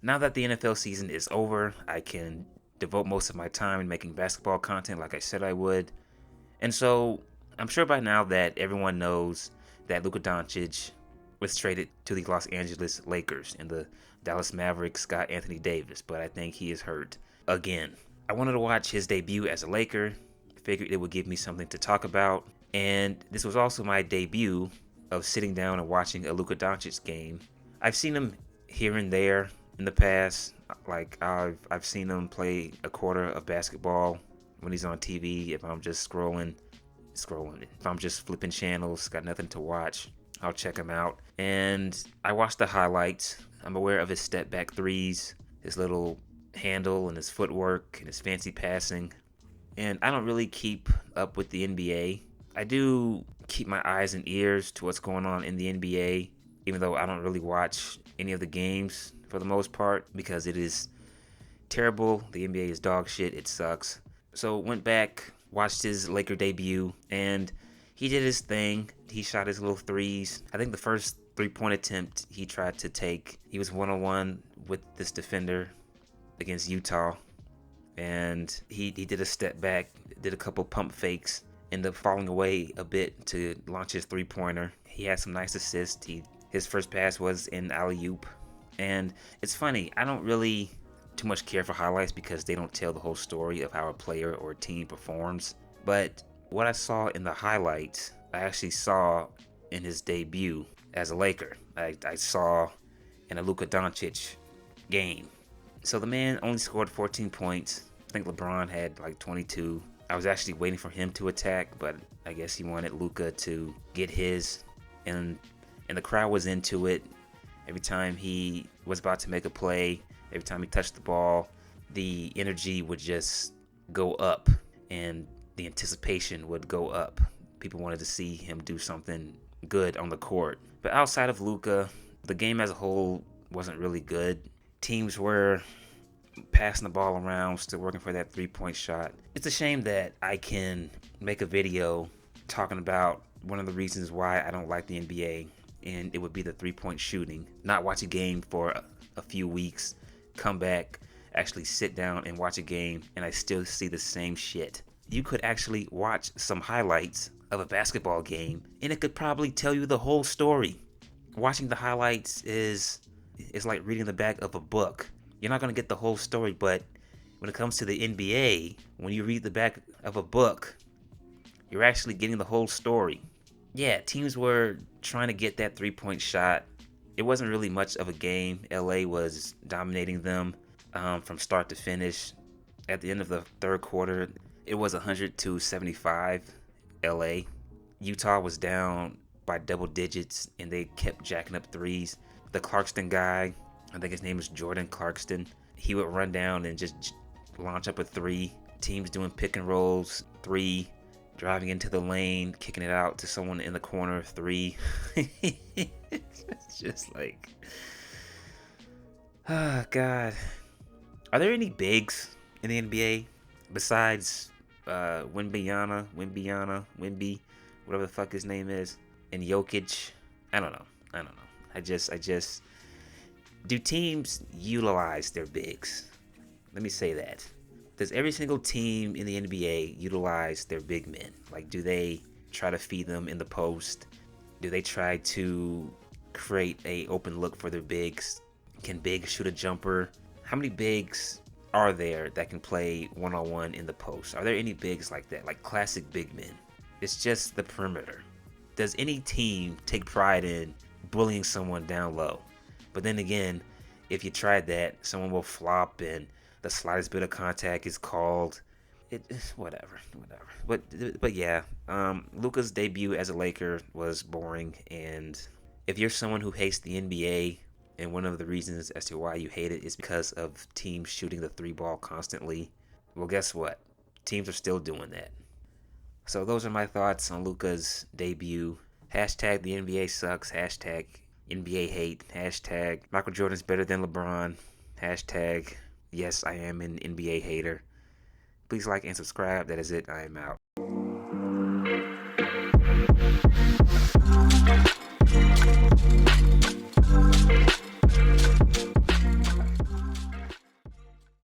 Now that the NFL season is over, I can devote most of my time in making basketball content like I said I would. And so I'm sure by now that everyone knows that Luka Dončić was traded to the Los Angeles Lakers and the Dallas Mavericks got Anthony Davis, but I think he is hurt again. I wanted to watch his debut as a Laker, figured it would give me something to talk about, and this was also my debut of sitting down and watching a Luka Dončić game. I've seen him here and there in the past. Like I've seen him play a quarter of basketball when he's on TV. If I'm just scrolling. If I'm just flipping channels, got nothing to watch, I'll check him out. And I watched the highlights. I'm aware of his step back threes, his little handle and his footwork and his fancy passing. And I don't really keep up with the NBA. I do keep my eyes and ears to what's going on in the NBA, even though I don't really watch any of the games for the most part because it is terrible. The NBA is dog shit. It sucks. So went back, watched his Laker debut, and he did his thing. He shot his little threes. I think the first three-point attempt he tried to take, he was one-on-one with this defender against Utah, and he did a step back, did a couple pump fakes, ended up falling away a bit to launch his three-pointer. He had some nice assists. His first pass was an alley-oop. And it's funny, I don't really too much care for highlights because they don't tell the whole story of how a player or a team performs. But what I saw in the highlights, I actually saw in his debut as a Laker. I saw in a Luka Dončić game. So the man only scored 14 points. I think LeBron had like 22. I was actually waiting for him to attack, but I guess he wanted Luka to get his. And the crowd was into it. Every time he was about to make a play, every time he touched the ball, the energy would just go up and the anticipation would go up. People wanted to see him do something good on the court. But outside of Luka, the game as a whole wasn't really good. Teams were passing the ball around, still working for that three-point shot. It's a shame that I can make a video talking about one of the reasons why I don't like the NBA, and it would be the three-point shooting. Not watch a game for a few weeks, come back, actually sit down and watch a game, and I still see the same shit. You could actually watch some highlights of a basketball game, and it could probably tell you the whole story. Watching the highlights is like reading the back of a book. You're not going to get the whole story, but when it comes to the NBA, when you read the back of a book, you're actually getting the whole story. Yeah, teams were trying to get that three-point shot. It wasn't really much of a game. LA was dominating them from start to finish. At the end of the third quarter, it was 100-75 LA. Utah was down by double digits, and they kept jacking up threes. The Clarkson guy, I think his name is Jordan Clarkson, he would run down and just launch up a three. Teams doing pick and rolls, three. Driving into the lane, kicking it out to someone in the corner, three. It's just like, oh God. Are there any bigs in the NBA besides Wimby, whatever the fuck his name is, and Jokic? I don't know. I just do teams utilize their bigs? Let me say that. Does every single team in the NBA utilize their big men? Like, do they try to feed them in the post? Do they try to create a open look for their bigs? Can bigs shoot a jumper? How many bigs are there that can play one-on-one in the post? Are there any bigs like that, like classic big men? It's just the perimeter. Does any team take pride in bullying someone down low? But then again, if you tried that, someone will flop and the slightest bit of contact is called. Whatever. But yeah, Luka's debut as a Laker was boring. And if you're someone who hates the NBA, and one of the reasons as to why you hate it is because of teams shooting the three ball constantly, well, guess what? Teams are still doing that. So those are my thoughts on Luka's debut. Hashtag the NBA sucks. Hashtag NBA hate. Hashtag Michael Jordan's better than LeBron. Hashtag yes, I am an NBA hater. Please like and subscribe. That is it. I am out.